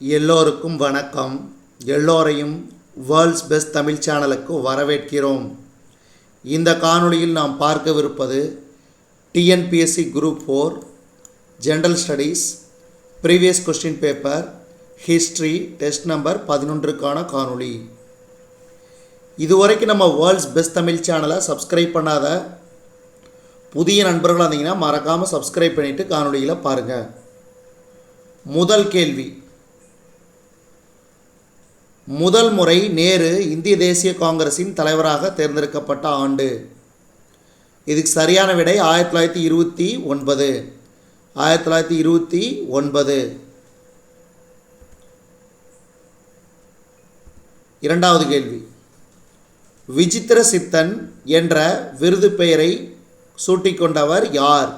எல்லோருக்கும் வணக்கம். எல்லோரையும் வேர்ல்ட்ஸ் பெஸ்ட் தமிழ் சேனலுக்கு வரவேற்கிறோம். இந்த காணொளியில் நாம் பார்க்கவிருப்பது TNPSC group 4 general studies previous question paper history test number 11க்கான காணொளி. இதுவரைக்கும் நம்ம வேர்ல்ட்ஸ் பெஸ்ட் தமிழ் சேனலை சப்ஸ்கிரைப் பண்ணாத புதிய நண்பர்களாக இருந்தீங்கன்னா மறக்காமல் சப்ஸ்கிரைப் பண்ணிவிட்டு காணொளியில் பாருங்கள். முதல் கேள்வி, முதல் முறை நேரு இந்திய தேசிய காங்கிரஸின் தலைவராக தேர்ந்தெடுக்கப்பட்ட ஆண்டு? இதுக்கு சரியான விடை 1929. 1929. இரண்டாவது கேள்வி, விசித்திர சித்தன் என்ற விருது பெயரை சூட்டிக்கொண்டவர் யார்?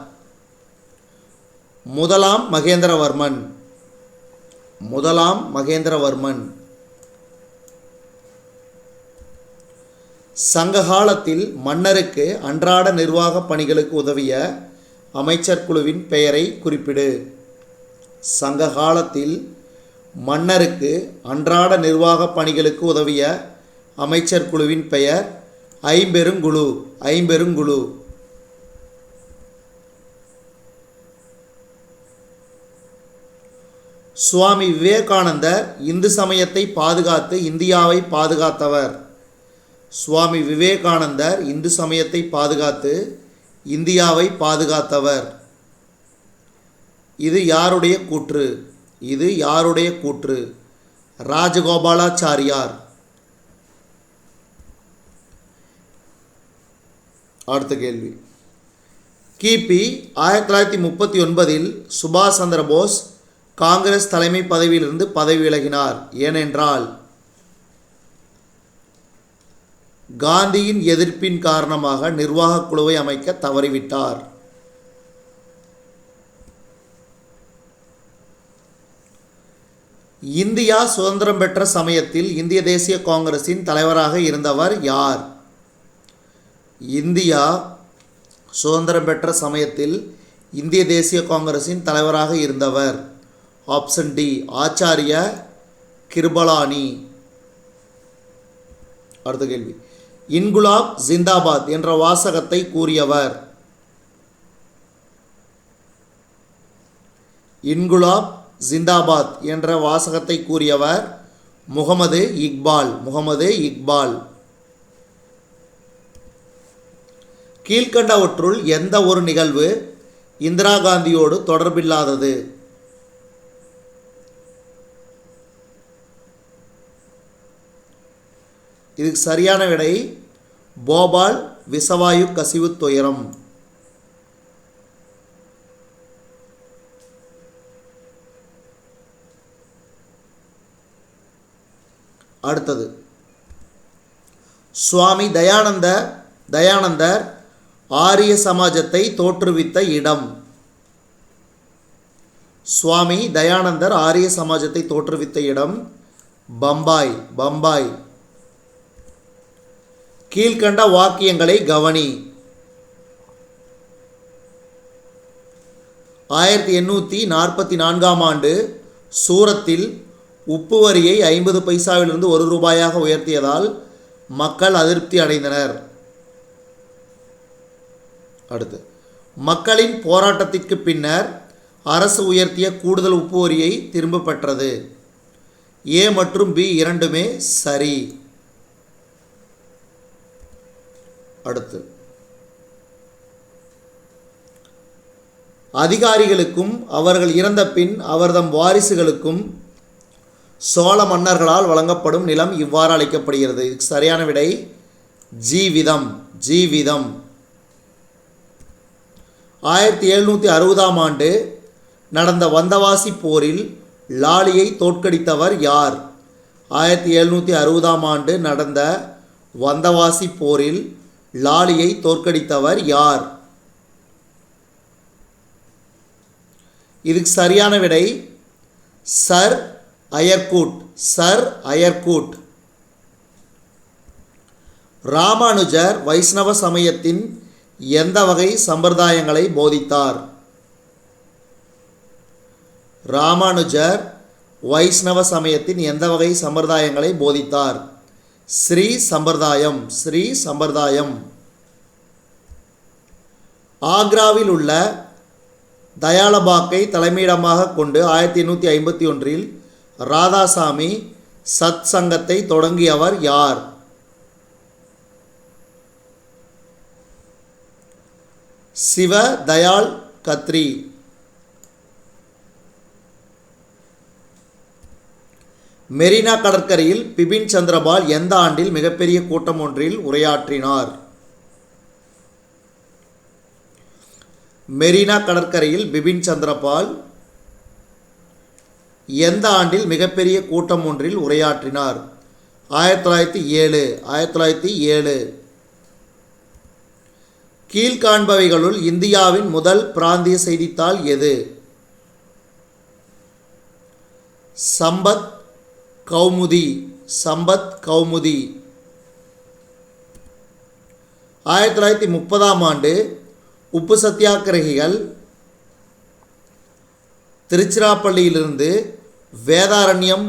முதலாம் மகேந்திரவர்மன். முதலாம் மகேந்திரவர்மன். சங்ககாலத்தில் மன்னருக்கு அன்றாட நிர்வாக பணிகளுக்கு உதவிய அமைச்சர் குழுவின் பெயரை குறிப்பிடு. சங்ககாலத்தில் மன்னருக்கு அன்றாட நிர்வாக பணிகளுக்கு உதவிய அமைச்சர் குழுவின் பெயர் ஐம்பெருங்குழு. ஐம்பெருங்குழு. சுவாமி விவேகானந்தர் இந்து சமயத்தை பாதுகாத்து இந்தியாவை பாதுகாத்தவர். சுவாமி விவேகானந்தர் இந்து சமயத்தை பாதுகாத்து இந்தியாவை பாதுகாத்தவர். இது யாருடைய கூற்று? இது யாருடைய கூற்று? ராஜகோபாலாச்சாரியார். அடுத்த கேள்வி, கிபி 1939 சுபாஷ் சந்திர போஸ் காங்கிரஸ் தலைமை பதவியிலிருந்து பதவி விலகினார். ஏனென்றால் காந்தியின் எதிர்ப்பின் காரணமாக நிர்வாகக் குழுவை அமைக்க தவறிவிட்டார். இந்தியா சுதந்திரம் பெற்ற சமயத்தில் இந்திய தேசிய காங்கிரஸின் தலைவராக இருந்தவர் யார்? இந்தியா சுதந்திரம் பெற்ற சமயத்தில் இந்திய தேசிய காங்கிரஸின் தலைவராக இருந்தவர் ஆப்ஷன் டி ஆச்சாரிய கிருபலானி. அடுத்த கேள்வி, இன்குலாப் ஜிந்தாபாத் என்ற வாசகத்தை கூறியவர்? இன்குலாப் ஜிந்தாபாத் என்ற வாசகத்தை கூறியவர் முகமது இக்பால். முகமது இக்பால். கீழ்கண்டவற்றுள் எந்த ஒரு நிகழ்வு இந்திரா காந்தியோடு தொடர்பில்லாதது? இதுக்கு சரியான விடை போபால் விஷவாயு கசிவு துயரம். அடுத்தது, சுவாமி தயானந்தர் ஆரிய சமாஜத்தை தோற்றுவித்த இடம்? சுவாமி தயானந்தர் ஆரிய சமாஜத்தை தோற்றுவித்த இடம் பம்பாய். பம்பாய். கீழ்கண்ட வாக்கியங்களை கவனி. 1844 ஆண்டு சூரத்தில் உப்பு வரியை 50 பைசாவிலிருந்து 1 ரூபாயாக உயர்த்தியதால் மக்கள் அதிருப்தி அடைந்தனர். அடுத்து, மக்களின் போராட்டத்திற்கு பின்னர் அரசு உயர்த்திய கூடுதல் உப்பு வரியை திரும்ப பெற்றது. ஏ மற்றும் பி இரண்டுமே சரி. அடுத்து, அதிகாரிகளுக்கும் அவர்கள் இறந்த பின் அவர்தம் வாரிசுகளுக்கும் சோழ மன்னர்களால் வழங்கப்படும் நிலம் இவ்வாறு அழைக்கப்படுகிறது. இதுக்கு சரியான விடை ஜீவிதம். ஜீவிதம். 1760 ஆண்டு நடந்த வந்தவாசி போரில் லாலியை தோற்கடித்தவர் யார்? 1760 ஆண்டு நடந்த வந்தவாசி போரில் லாலியை தோற்கடித்தவர் யார்? இதுக்கு சரியான விடை sir Eyre Coote. Sir Eyre Coote. Ramanujar Vaishnava சமயத்தின் எந்த வகை சம்பிரதாயங்களை போதித்தார்? ராமானுஜர் வைஷ்ணவ சமயத்தின் எந்த வகை சம்பிரதாயங்களை போதித்தார்? ஸ்ரீ சம்பிரதாயம். ஸ்ரீ சம்பிரதாயம். ஆக்ராவில் உள்ள தயாலபாக்கை தலைமையிடமாக கொண்டு 1851 ராதாசாமி சத் சங்கத்தை தொடங்கியவர் யார்? சிவ தயாள் கத்ரி. மெரினா கடற்கரையில் பிபின் சந்திரபால் எந்த ஆண்டில் மிகப்பெரிய கூட்டம் ஒன்றில் உரையாற்றினார்? மெரினா கடற்கரையில் பிபின் சந்திரபால் எந்த ஆண்டில் மிகப்பெரிய கூட்டம் ஒன்றில் உரையாற்றினார்? 1907. 1907. கீழ்காண்பவைகளுள் இந்தியாவின் முதல் பிராந்திய செய்தித்தாள் எது? சம்பத் கௌமுதி. சம்பத் கௌமுதி. 1930 ஆண்டு உப்பு சத்தியாகிரகிகள் திருச்சிராப்பள்ளியிலிருந்து வேதாரண்யம்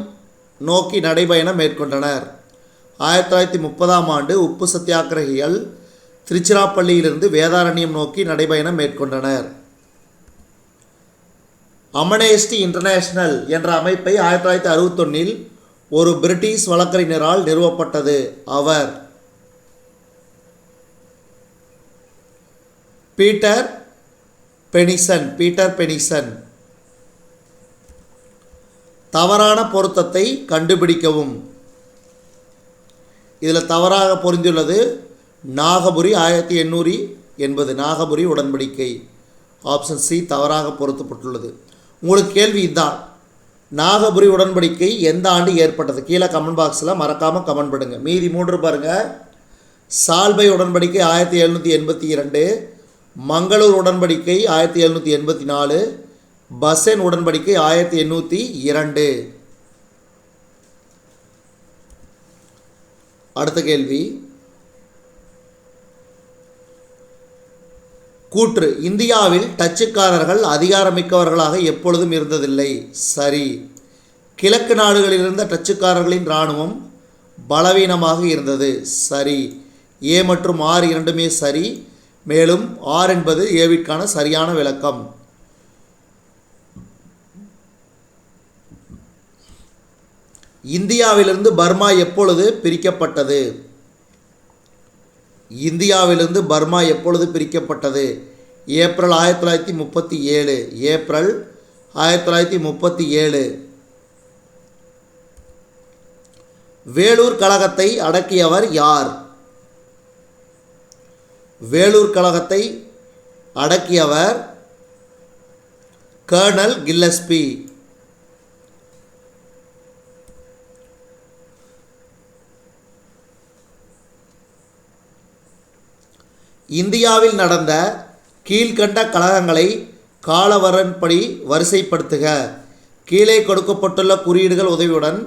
நோக்கி நடைபயணம் மேற்கொண்டனர். 1930 ஆண்டு உப்பு சத்தியாகிரகிகள் திருச்சிராப்பள்ளியிலிருந்து வேதாரண்யம் நோக்கி நடைபயணம் மேற்கொண்டனர். அம்னெஸ்டி இன்டர்நேஷனல் என்ற அமைப்பை 1961 ஒரு பிரிட்டிஷ் வழக்கறிஞரால் நிறுவப்பட்டது. அவர் பீட்டர் பெனிசன். பீட்டர் பெனிசன். தவறான பொருத்தத்தை கண்டுபிடிக்கவும். இதில் தவறாக பொருந்தியுள்ளது நாகபுரி 1880 நாகபுரி உடன்படிக்கை. ஆப்ஷன் சி தவறாக பொருத்தப்பட்டுள்ளது. உங்களுக்கு கேள்வி இதுதான், நாகபுரி உடன்படிக்கை எந்த ஆண்டு ஏற்பட்டது? கீழே கமெண்ட் பாக்ஸில் மறக்காமல் கமெண்ட் பண்ணுங்க. மீதி 3 பாருங்கள். சால்பை உடன்படிக்கை 1782, மங்களூர் உடன்படிக்கை 1784, பசென் உடன்படிக்கை 1802. அடுத்த கேள்வி, கூற்று இந்தியாவில் டச்சுக்காரர்கள் அதிகாரமிக்கவர்களாக எப்பொழுதும் இருந்ததில்லை. சரி. கிழக்கு நாடுகளில் இருந்த டச்சுக்காரர்களின் இராணுவம் பலவீனமாக இருந்தது. சரி. ஏ மற்றும் ஆர் இரண்டுமே சரி. மேலும் ஆர் என்பது ஏவிற்கான சரியான விளக்கம். இந்தியாவிலிருந்து பர்மா எப்பொழுது பிரிக்கப்பட்டது? இந்தியாவிலிருந்து பர்மா எப்பொழுது பிரிக்கப்பட்டது? ஏப்ரல் 1937. ஏப்ரல் 1937. வேலூர் கழகத்தை அடக்கியவர் யார்? வேலூர் கழகத்தை அடக்கியவர் கர்னல் கில்லஸ்பி. இந்தியாவில் நடந்த கீழ்கண்ட கழகங்களை காலவரன்படி வரிசைப்படுத்துக. கீழே கொடுக்கப்பட்டுள்ள குறியீடுகள் உதவியுடன்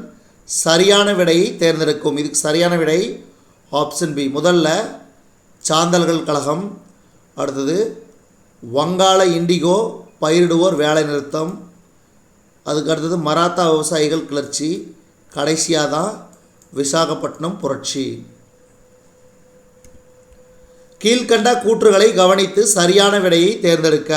சரியான விடையை தேர்ந்தெடுக்கும். இதுக்கு சரியான விடை ஆப்ஷன் பி. முதல்ல சாந்தல்கள் கழகம், அடுத்தது வங்காள இண்டிகோ பயிரிடுவோர் வேலை நிறுத்தம், அதுக்கு அடுத்தது மராத்தா விவசாயிகள் கிளர்ச்சி, கடைசியாக தான் விசாகப்பட்டினம் புரட்சி. கீழ்கண்ட கூற்றுகளை கவனித்து சரியான விடையை தேர்ந்தெடுக்க.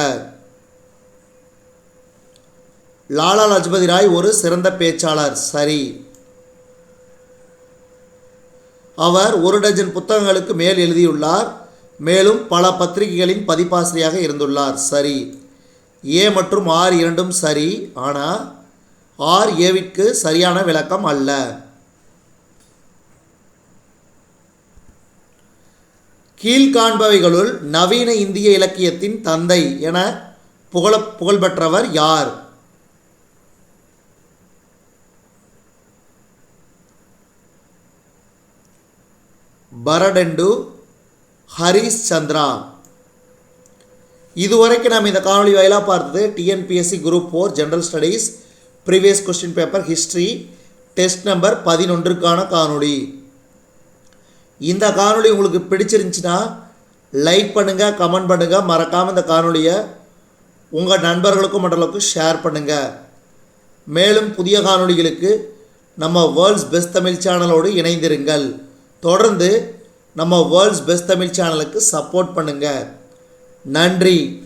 லாலா லஜபதி ராய் ஒரு சிறந்த பேச்சாளர். சரி. அவர் 1 டஜன் புத்தகங்களுக்கு மேல் எழுதியுள்ளார். மேலும் பல பத்திரிகைகளின் பதிப்பாசிரியாக இருந்துள்ளார். சரி. ஏ மற்றும் ஆர் இரண்டும் சரி. ஆனால் ஆர் ஏவிற்கு சரியான விளக்கம் அல்ல. கீழ்காண்பவைகளுள் நவீன இந்திய இலக்கியத்தின் தந்தை என புகழ்பெற்றவர் யார்? பரடெண்டு ஹரிஷ் சந்திரா. இதுவரைக்கும் நாம் இந்த காணொலி வாயிலாக பார்த்தது TNPSC group 4 general studies previous question paper history test number 11க்கான காணொலி. இந்த காணொலி உங்களுக்கு பிடிச்சிருந்துச்சுன்னா லைக் பண்ணுங்கள், கமெண்ட் பண்ணுங்கள். மறக்காமல் இந்த காணொலியை உங்கள் நண்பர்களுக்கும் மற்றவர்களுக்கும் ஷேர் பண்ணுங்கள். மேலும் புதிய காணொளிகளுக்கு நம்ம வேர்ல்ட்ஸ் பெஸ்ட் தமிழ் சேனலோடு இணைந்திருங்கள். தொடர்ந்து நம்ம வேர்ல்ட்ஸ் பெஸ்ட் தமிழ் சேனலுக்கு சப்போர்ட் பண்ணுங்கள். நன்றி.